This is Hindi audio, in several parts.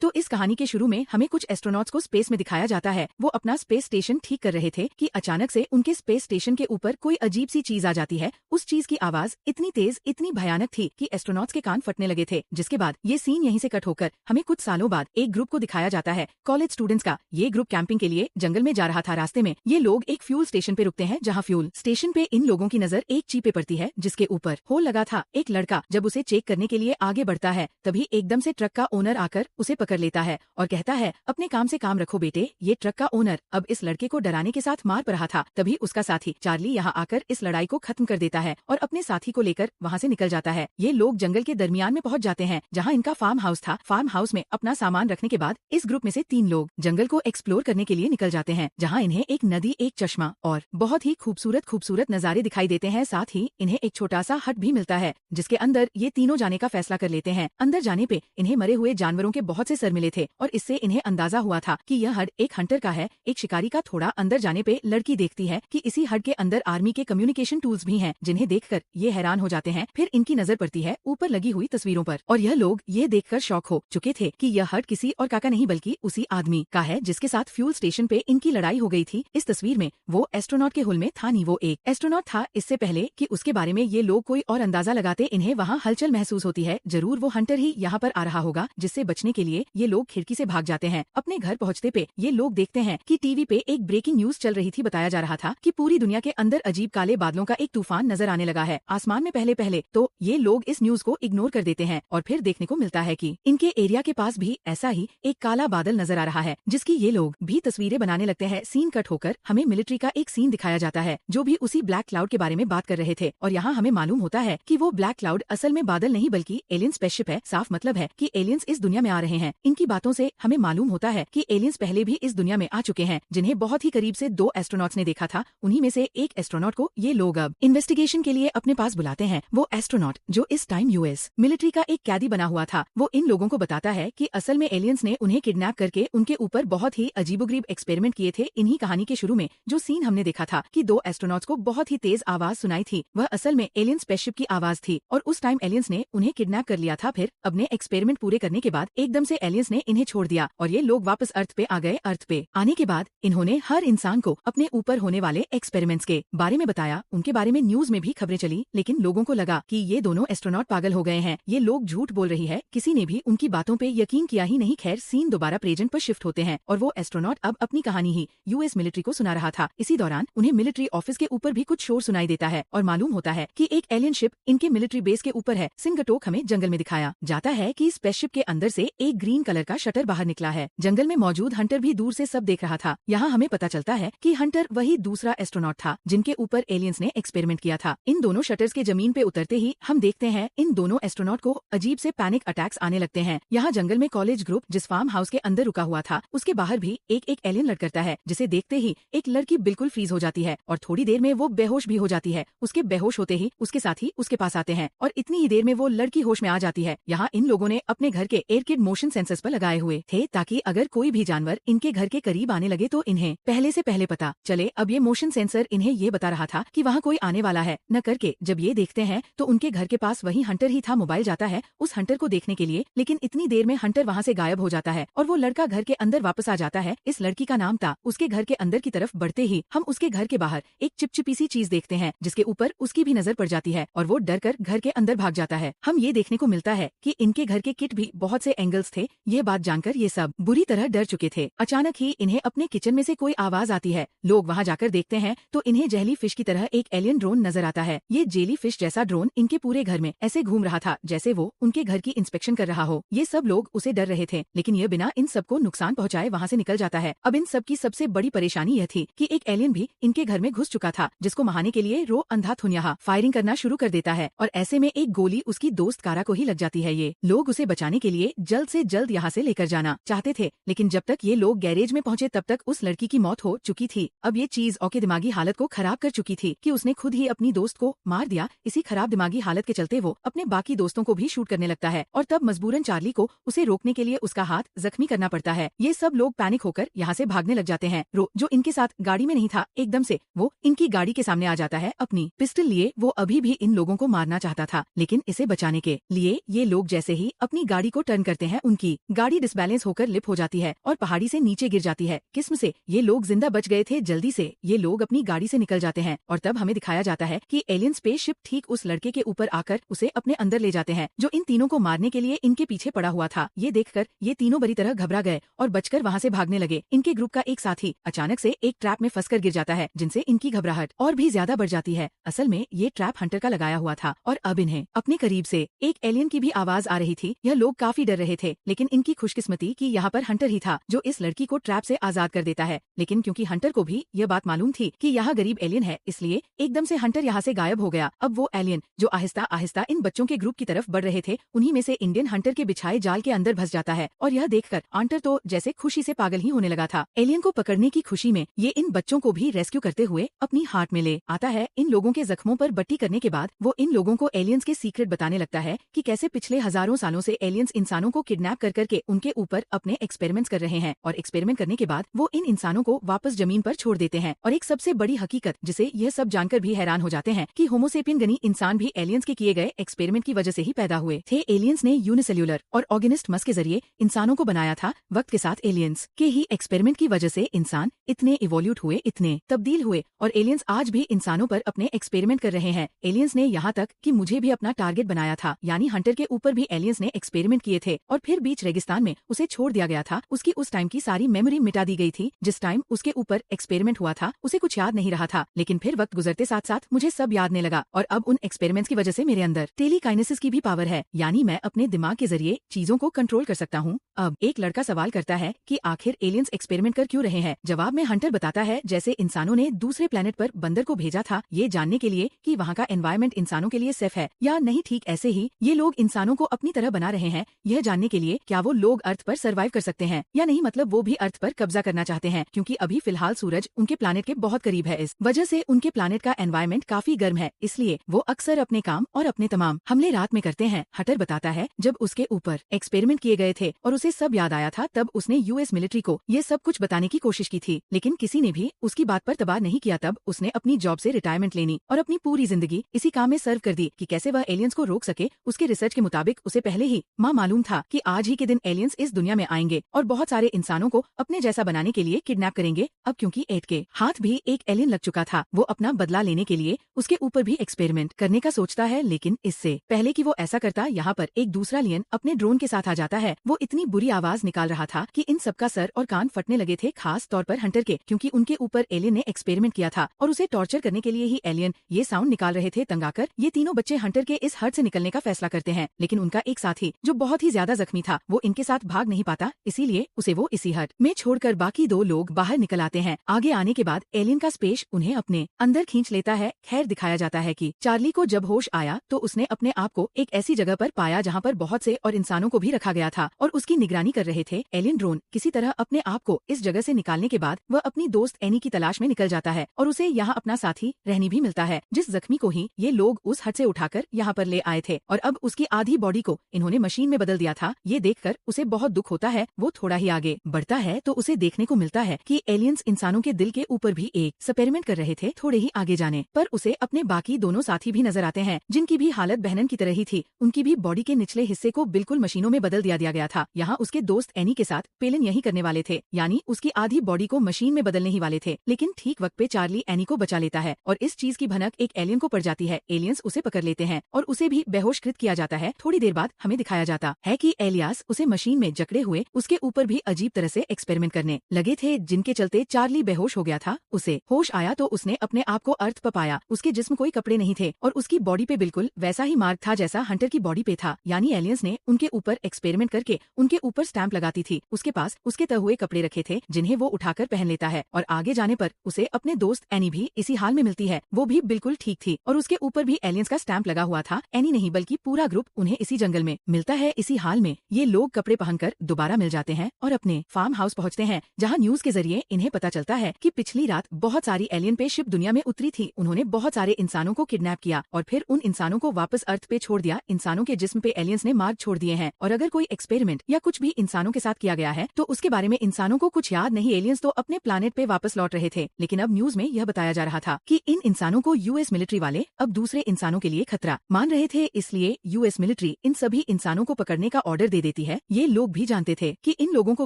तो इस कहानी के शुरू में हमें कुछ एस्ट्रोनॉट्स को स्पेस में दिखाया जाता है। वो अपना स्पेस स्टेशन ठीक कर रहे थे कि अचानक से उनके स्पेस स्टेशन के ऊपर कोई अजीब सी चीज आ जाती है। उस चीज की आवाज इतनी तेज, इतनी भयानक थी कि एस्ट्रोनॉट्स के कान फटने लगे थे। जिसके बाद ये सीन यहीं से कट होकर हमें कुछ सालों बाद एक ग्रुप को दिखाया जाता है, कॉलेज स्टूडेंट्स का। ये ग्रुप कैंपिंग के लिए जंगल में जा रहा था। रास्ते में ये लोग एक फ्यूल स्टेशन पे रुकते हैं, जहाँ फ्यूल स्टेशन पे इन लोगों की नजर एक चीप पे पड़ती है जिसके ऊपर होल लगा था। एक लड़का जब उसे चेक करने के लिए आगे बढ़ता है, तभी एकदम से ट्रक का ओनर आकर उसे पकड़ लेता है और कहता है, अपने काम से काम रखो बेटे। ये ट्रक का ओनर अब इस लड़के को डराने के साथ मार रहा था। तभी उसका साथी चार्ली यहाँ आकर इस लड़ाई को खत्म कर देता है और अपने साथी को लेकर वहाँ से निकल जाता है। ये लोग जंगल के दरमियान में पहुँच जाते हैं, जहाँ इनका फार्म हाउस था। फार्म हाउस में अपना सामान रखने के बाद इस ग्रुप में से 3 लोग जंगल को एक्सप्लोर करने के लिए निकल जाते हैं, जहाँ इन्हें एक नदी, एक चश्मा और बहुत ही खूबसूरत नजारे दिखाई देते हैं। साथ ही इन्हें एक छोटा सा हट भी मिलता है, जिसके अंदर ये तीनों जाने का फैसला कर लेते हैं। अंदर जाने पे इन्हें मरे हुए जानवरों के बहुत से सर मिले थे और इससे इन्हें अंदाजा हुआ था कि यह हट एक हंटर का है, एक शिकारी का। थोड़ा अंदर जाने पे लड़की देखती है कि इसी हट के अंदर आर्मी के कम्युनिकेशन टूल्स भी हैं, जिन्हें देखकर ये हैरान हो जाते हैं। फिर इनकी नजर पड़ती है ऊपर लगी हुई तस्वीरों पर और यह लोग ये देखकर शॉक हो चुके थे कि यह हट किसी और का नहीं बल्कि उसी आदमी का है जिसके साथ फ्यूल स्टेशन पे इनकी लड़ाई हो गई थी। इस तस्वीर में वो एस्ट्रोनॉट के हुल में था नहीं, वो एक एस्ट्रोनॉट था। इससे पहले कि उसके बारे में ये लोग कोई और अंदाजा लगाते, इन्हें वहाँ हलचल महसूस होती है। जरूर वो हंटर ही यहाँ पर आ रहा होगा, जिससे बचने के लिए ये लोग खिड़की से भाग जाते हैं। अपने घर पहुँचते पे ये लोग देखते हैं कि टीवी पे एक ब्रेकिंग न्यूज चल रही थी। बताया जा रहा था कि पूरी दुनिया के अंदर अजीब काले बादलों का एक तूफान नजर आने लगा है आसमान में। पहले तो ये लोग इस न्यूज को इग्नोर कर देते हैं और फिर देखने को मिलता है कि इनके एरिया के पास भी ऐसा ही एक काला बादल नजर आ रहा है, जिसकी ये लोग भी तस्वीरें बनाने लगते हैं। सीन कट होकर हमें मिलिट्री का एक सीन दिखाया जाता है, जो भी उसी ब्लैक क्लाउड के बारे में बात कर रहे थे। और यहाँ हमें मालूम होता है कि वो ब्लैक क्लाउड असल में बादल नहीं बल्कि एलियन स्पेसशिप है। साफ मतलब है कि एलियंस इस दुनिया में आ रहे हैं। इनकी बातों से हमें मालूम होता है कि एलियंस पहले भी इस दुनिया में आ चुके हैं, जिन्हें बहुत ही करीब से 2 एस्ट्रोनॉट्स ने देखा था। उन्हीं में से एक एस्ट्रोनॉट को ये लोग अब इन्वेस्टिगेशन के लिए अपने पास बुलाते हैं। वो एस्ट्रोनॉट जो इस टाइम यूएस मिलिट्री का एक कैदी बना हुआ था, वो इन लोगों को बताता है कि असल में एलियंस ने उन्हें किडनैप करके उनके ऊपर बहुत ही अजीबोगरीब एक्सपेरिमेंट किए थे। इन्हीं कहानी के शुरू में जो सीन हमने देखा था कि 2 एस्ट्रोनॉट्स को बहुत ही तेज आवाज सुनाई थी, वह असल में एलियन स्पेसशिप की आवाज थी और उस टाइम एलियंस ने उन्हें किडनैप कर लिया था। फिर अपने एक्सपेरिमेंट पूरे करने के बाद एकदम से एलियंस ने इन्हें छोड़ दिया और ये लोग वापस अर्थ पे आ गए। अर्थ पे आने के बाद इन्होंने हर इंसान को अपने ऊपर होने वाले एक्सपेरिमेंट्स के बारे में बताया। उनके बारे में न्यूज में भी खबरें चली, लेकिन लोगों को लगा कि ये दोनों एस्ट्रोनॉट पागल हो गए हैं, ये लोग झूठ बोल रही है। किसी ने भी उनकी बातों पे यकीन किया ही नहीं। खैर सीन दोबारा प्रेजेंट पर शिफ्ट होते हैं और वो एस्ट्रोनॉट अब अपनी कहानी ही यूएस मिलिट्री को सुना रहा था। इसी दौरान उन्हें मिलिट्री ऑफिस के ऊपर भी कुछ शोर सुनाई देता है और मालूम होता है कि एक एलियन शिप इनके मिलिट्री बेस के ऊपर है। सिंगटोक हमें जंगल में दिखाया जाता है कि स्पेसशिप के अंदर से एक ग्रीन कलर का शटर बाहर निकला है। जंगल में मौजूद हंटर भी दूर से सब देख रहा था। यहाँ हमें पता चलता है कि हंटर वही दूसरा एस्ट्रोनॉट था जिनके ऊपर एलियंस ने एक्सपेरिमेंट किया था। इन दोनों शटर्स के जमीन पे उतरते ही हम देखते हैं इन दोनों एस्ट्रोनॉट को अजीब से पैनिक अटैक्स आने लगते हैं। यहाँ जंगल में कॉलेज ग्रुप जिस फार्म हाउस के अंदर रुका हुआ था, उसके बाहर भी एक एलियन लड़कता है, जिसे देखते ही एक लड़की बिल्कुल फ्रीज हो जाती है और थोड़ी देर में वो बेहोश भी हो जाती है। उसके बेहोश होते ही उसके साथी उसके पास आते हैं और इतनी ही देर में वो लड़की होश में आ जाती है। यहाँ इन लोगों ने अपने घर के एयरकिड मोशन सेंसर्स पर लगाए हुए थे, ताकि अगर कोई भी जानवर इनके घर के करीब आने लगे तो इन्हें पहले से पहले पता चले। अब ये मोशन सेंसर इन्हें ये बता रहा था कि वहाँ कोई आने वाला है न करके। जब ये देखते हैं तो उनके घर के पास वही हंटर ही था। मोबाइल जाता है उस हंटर को देखने के लिए, लेकिन इतनी देर में हंटर वहाँ से गायब हो जाता है और वो लड़का घर के अंदर वापस आ जाता है। इस लड़की का नाम था। उसके घर के अंदर की तरफ बढ़ते ही हम उसके घर के बाहर एक चिपचिपी सी चीज देखते हैं, जिसके ऊपर उसकी भी नजर पड़ जाती है और वो डर कर घर के अंदर भाग जाता है। हम ये देखने को मिलता है कि इनके घर के किट भी बहुत से एंगल्स थे। ये बात जानकर ये सब बुरी तरह डर चुके थे। अचानक ही इन्हें अपने किचन में से कोई आवाज आती है। लोग वहाँ जाकर देखते हैं तो इन्हें जेली फिश की तरह एक एलियन ड्रोन नजर आता है। ये जेली फिश जैसा ड्रोन इनके पूरे घर में ऐसे घूम रहा था जैसे वो उनके घर की इंस्पेक्शन कर रहा हो। ये सब लोग उसे डर रहे थे, लेकिन ये बिना इन सबको नुकसान पहुँचाए वहाँ से निकल जाता है। अब इन सब की सबसे बड़ी परेशानी यह थी कि एक एलियन भी इनके घर में घुस चुका था, जिसको महाने के लिए रो अंधाधुंधला फायरिंग करना शुरू कर देता है और ऐसे में एक गोली उसकी दोस्त कारा को ही लग जाती है। ये लोग उसे बचाने के लिए जल्द से जल्द यहाँ से लेकर जाना चाहते थे, लेकिन जब तक ये लोग गैरेज में पहुँचे तब तक उस लड़की की मौत हो चुकी थी। अब ये चीज ओके दिमागी हालत को खराब कर चुकी थी कि उसने खुद ही अपनी दोस्त को मार दिया। इसी खराब दिमागी हालत के चलते वो अपने बाकी दोस्तों को भी शूट करने लगता है और तब मजबूरन चार्ली को उसे रोकने के लिए उसका हाथ जख्मी करना पड़ता है। ये सब लोग पैनिक होकर यहाँ से भागने लग जाते हैं। रो जो इनके साथ गाड़ी में नहीं था, एकदम से वो इनकी गाड़ी के सामने आ जाता है अपनी पिस्टल लिए। वो अभी भी इन लोगों को मारना चाहता था, लेकिन इसे बचाने के लिए ये लोग जैसे ही अपनी गाड़ी को टर्न करते हैं, उनकी की गाड़ी डिसबैलेंस होकर लिप हो जाती है और पहाड़ी से नीचे गिर जाती है। किस्म से ये लोग जिंदा बच गए थे। जल्दी से ये लोग अपनी गाड़ी से निकल जाते हैं और तब हमें दिखाया जाता है कि एलियन स्पेसशिप ठीक उस लड़के के ऊपर आकर उसे अपने अंदर ले जाते हैं जो इन तीनों को मारने के लिए इनके पीछे पड़ा हुआ था। ये देखकर ये तीनों बुरी तरह घबरा गए और बचकर वहाँ से भागने लगे। इनके ग्रुप का एक साथी अचानक से एक ट्रैप में फंसकर गिर जाता है जिनसे इनकी घबराहट और भी ज्यादा बढ़ जाती है। असल में ये ट्रैप हंटर का लगाया हुआ था और अब इन्हें अपने करीब से एक एलियन की भी आवाज आ रही थी। यह लोग काफी डर रहे थे लेकिन इनकी खुशकिस्मती कि यहाँ पर हंटर ही था जो इस लड़की को ट्रैप से आजाद कर देता है। लेकिन क्योंकि हंटर को भी यह बात मालूम थी कि यहाँ गरीब एलियन है इसलिए एकदम से हंटर यहाँ से गायब हो गया। अब वो एलियन जो आहिस्ता आहिस्ता इन बच्चों के ग्रुप की तरफ बढ़ रहे थे उन्हीं में से इंडियन हंटर के बिछाए जाल के अंदर फंस जाता है और यह देखकर हंटर तो जैसे खुशी से पागल ही होने लगा था। एलियन को पकड़ने की खुशी में ये इन बच्चों को भी रेस्क्यू करते हुए अपनी हार्ट में ले आता है। इन लोगों के जख्मों पर बट्टी करने के बाद वो इन लोगों को एलियंस के सीक्रेट बताने लगता है कि कैसे पिछले हजारों सालों से एलियंस इंसानों को किडनैप कर करके उनके ऊपर अपने एक्सपेरिमेंट्स कर रहे हैं और एक्सपेरिमेंट करने के बाद वो इन इंसानों को वापस जमीन पर छोड़ देते हैं। और एक सबसे बड़ी हकीकत जिसे यह सब जानकर भी हैरान हो जाते हैं कि होमोसेपियन गनी इंसान भी एलियंस के किए गए एक्सपेरिमेंट की वजह से ही पैदा हुए थे। एलियंस ने यूनिसेल्यूलर और ऑर्गेनिस्ट मस के जरिए इंसानों को बनाया था। वक्त के साथ एलियंस के ही एक्सपेरिमेंट की वजह से इंसान इतने इवोल्यूट हुए, इतने तब्दील हुए और एलियंस आज भी इंसानों पर अपने एक्सपेरिमेंट कर रहे हैं। एलियंस ने यहाँ तक कि मुझे भी अपना टारगेट बनाया था, यानी हंटर के ऊपर भी एलियंस ने एक्सपेरिमेंट किए थे और फिर बीच रेगिस्तान में उसे छोड़ दिया गया था। उसकी उस टाइम की सारी मेमोरी मिटा दी गई थी। जिस टाइम उसके ऊपर एक्सपेरिमेंट हुआ था उसे कुछ याद नहीं रहा था, लेकिन फिर वक्त गुजरते साथ साथ मुझे सब यादने लगा और अब उन एक्सपेरिमेंट्स की वजह से मेरे अंदर टेलीकाइनेसिस की भी पावर है, यानी मैं अपने दिमाग के जरिए चीजों को कंट्रोल कर सकता हूँ। अब एक लड़का सवाल करता है कि आखिर एलियंस एक्सपेरिमेंट कर क्यों रहे हैं। जवाब में हंटर बताता है जैसे इंसानों ने दूसरे प्लेनेट पर बंदर को भेजा था ये जानने के लिए कि वहाँ का एनवायरनमेंट इंसानों के लिए सेफ है या नहीं, ठीक ऐसे ही ये लोग इंसानों को अपनी तरह बना रहे हैं यह जानने के लिए क्या वो लोग अर्थ पर सर्वाइव कर सकते हैं या नहीं, मतलब वो भी अर्थ पर कब्जा करना चाहते हैं क्योंकि अभी फिलहाल सूरज उनके प्लानेट के बहुत करीब है। इस वजह से उनके प्लानेट का एनवायरनमेंट काफी गर्म है, इसलिए वो अक्सर अपने काम और अपने तमाम हमले रात में करते हैं। हंटर बताता है जब उसके ऊपर एक्सपेरिमेंट किए गए थे और उसे सब याद आया था तब उसने यूएस मिलिट्री को ये सब कुछ बताने की कोशिश की थी, लेकिन किसी ने भी उसकी बात पर तबाह नहीं किया। तब उसने अपनी जॉब से रिटायरमेंट लेनी और अपनी पूरी जिंदगी इसी काम में सर्व कर दी कि कैसे वह एलियंस को रोक सके। उसके रिसर्च के मुताबिक उसे पहले ही मालूम था कि आज ही के दिन एलियंस इस दुनिया में आएंगे और बहुत सारे इंसानों को अपने जैसा बनाने के लिए किडनैप करेंगे। अब क्योंकि एड के हाथ भी एक एलियन लग चुका था वो अपना बदला लेने के लिए उसके ऊपर भी एक्सपेरिमेंट करने का सोचता है, लेकिन इससे पहले कि वो ऐसा करता यहाँ पर एक दूसरा एलियन अपने ड्रोन के साथ आ जाता है। वो इतनी बुरी आवाज निकाल रहा था कि इन सबका सर और कान फटने लगे थे, खास तौर पर हंटर के, क्योंकि उनके ऊपर एलियन ने एक्सपेरिमेंट किया था और उसे टॉर्चर करने के लिए ही एलियन ये साउंड निकाल रहे थे। तंग आकर ये तीनों बच्चे हंटर के इस हट से निकलने का फैसला करते हैं, लेकिन उनका एक साथी जो बहुत ही ज्यादा जख्मी था वो इनके साथ भाग नहीं पाता, इसीलिए उसे वो इसी हट में छोड़कर बाकी दो लोग बाहर निकल आते हैं। आगे आने के बाद एलियन का स्पेस उन्हें अपने अंदर खींच लेता है। खैर दिखाया जाता है कि चार्ली को जब होश आया तो उसने अपने आप को एक ऐसी जगह पर पाया जहाँ पर बहुत से और इंसानों को भी रखा गया था और उसकी निगरानी कर रहे थे एलियन ड्रोन। किसी तरह अपने आप को इस जगह से निकालने के बाद वह अपनी दोस्त एनी की तलाश में निकल जाता है और उसे यहाँ अपना साथी रहनी भी मिलता है, जिस जख्मी को ही ये लोग उस हट से उठाकर यहाँ पर ले आए थे और अब उसकी आधी बॉडी को इन्होंने मशीन में बदल दिया था। ये देखकर उसे बहुत दुख होता है। वो थोड़ा ही आगे बढ़ता है तो उसे देखने को मिलता है कि एलियंस इंसानों के दिल के ऊपर भी एक एक्सपेरिमेंट कर रहे थे। थोड़े ही आगे जाने पर उसे अपने बाकी दोनों साथी भी नजर आते हैं जिनकी भी हालत बहनन की तरह ही थी। उनकी भी बॉडी के निचले हिस्से को बिल्कुल मशीनों में बदल दिया गया था। यहाँ उसके दोस्त एनी के साथ पेलन यही करने वाले थे, यानी उसकी आधी बॉडी को मशीन में बदलने ही वाले थे, लेकिन ठीक वक्त पे चार्ली एनी को बचा लेता है और इस चीज की भनक एक एलियन को पड़ जाती है। एलियंस उसे पकड़ लेते हैं और उसे भी बेहोशकृत किया जाता है। थोड़ी देर बाद हमें दिखाया जाता है कि एलियास उसे मशीन में जकड़े हुए उसके ऊपर भी अजीब तरह से एक्सपेरिमेंट करने लगे थे, जिनके चलते चार्ली बेहोश हो गया था। उसे होश आया तो उसने अपने आप को अर्थ पर पाया। उसके जिस्म कोई कपड़े नहीं थे और उसकी बॉडी पे बिल्कुल वैसा ही मार्क था जैसा हंटर की बॉडी पे था, यानी एलियंस ने उनके ऊपर एक्सपेरिमेंट करके उनके ऊपर स्टैंप लगाती थी। उसके पास उसके तह हुए कपड़े रखे थे जिन्हें वो उठाकर पहन लेता है और आगे जाने पर उसे अपने दोस्त एनी भी इसी हाल में मिलती है। वो भी बिल्कुल ठीक थी और उसके ऊपर भी एलियंस का स्टैंप लगा हुआ था। एनी नहीं बल्कि पूरा ग्रुप उन्हें इसी जंगल में मिलता है। इसी हाल में ये लोग कपड़े पहनकर दोबारा मिल जाते हैं और अपने फार्म हाउस पहुँचते हैं, जहाँ न्यूज के जरिए इन्हें पता चलता है कि पिछली रात बहुत सारी एलियन पे शिप दुनिया में उतरी थी। उन्होंने बहुत सारे इंसानों को किडनैप किया और फिर उन इंसानों को वापस अर्थ पे छोड़ दिया। इंसानों के जिस्म पे एलियंस ने मार्क छोड़ दिए हैं और अगर कोई एक्सपेरिमेंट या कुछ भी इंसानों के साथ किया गया है तो उसके बारे में इंसानों को कुछ याद नहीं। एलियंस तो अपने प्लानेट पे वापस लौट रहे थे, लेकिन अब न्यूज में यह बताया जा रहा था कि इन इंसानों को यूएस मिलिट्री वाले अब दूसरे इंसानों के लिए खतरा मान रहे थे, इसलिए यूएस मिलिट्री इन सभी इंसानों को पकड़ने का ऑर्डर दे देती होती है, ये लोग भी जानते थे कि इन लोगों को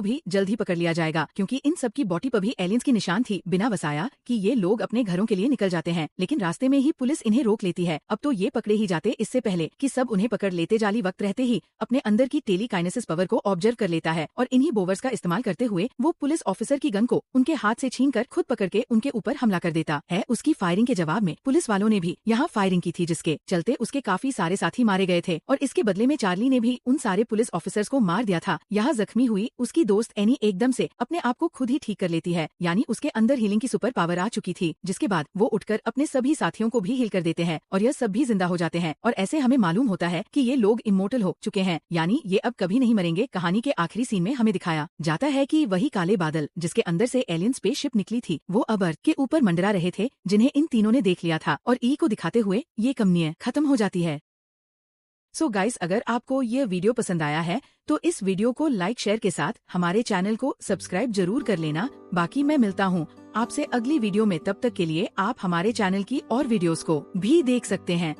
भी जल्द ही पकड़ लिया जाएगा, क्योंकि इन सब की बॉडी पर भी एलियंस की निशान थी। बिना वसाया कि ये लोग अपने घरों के लिए निकल जाते हैं, लेकिन रास्ते में ही पुलिस इन्हें रोक लेती है। अब तो ये पकड़े ही जाते, इससे पहले कि सब उन्हें पकड़ लेते। जाली वक्त रहते ही अपने अंदर की टेलीकाइनेसिस पावर को ऑब्जर्व कर लेता है और इन्हीं बोवर्स का इस्तेमाल करते हुए वो पुलिस ऑफिसर की गन को उनके हाथ से छीनकर खुद पकड़ के उनके ऊपर हमला कर देता है। उसकी फायरिंग के जवाब में पुलिस वालों ने भी यहाँ फायरिंग की थी, जिसके चलते उसके काफी सारे साथी मारे गए थे और इसके बदले में चार्ली ने भी उन सारे पुलिस ऑफिसर्स को मार दिया था। यहाँ जख्मी हुई उसकी दोस्त एनी एकदम से अपने आप को खुद ही ठीक कर लेती है, यानी उसके अंदर हीलिंग की सुपर पावर आ चुकी थी, जिसके बाद वो उठकर अपने सभी साथियों को भी हील कर देते हैं और यह सब भी जिंदा हो जाते हैं। और ऐसे हमें मालूम होता है कि ये लोग इमोर्टल हो चुके हैं, यानी ये अब कभी नहीं मरेंगे। कहानी के आखिरी सीन में हमें दिखाया जाता है कि वही काले बादल जिसके अंदर से एलियन स्पेसशिप निकली थी, वो अब अर्थ के ऊपर मंडरा रहे थे, जिन्हें इन तीनों ने देख लिया था और ई को दिखाते हुए ये कहानी खत्म हो जाती है। सो गाइस, अगर आपको ये वीडियो पसंद आया है तो इस वीडियो को लाइक शेयर के साथ हमारे चैनल को सब्सक्राइब जरूर कर लेना। बाकी मैं मिलता हूँ आपसे अगली वीडियो में, तब तक के लिए आप हमारे चैनल की और वीडियोस को भी देख सकते हैं।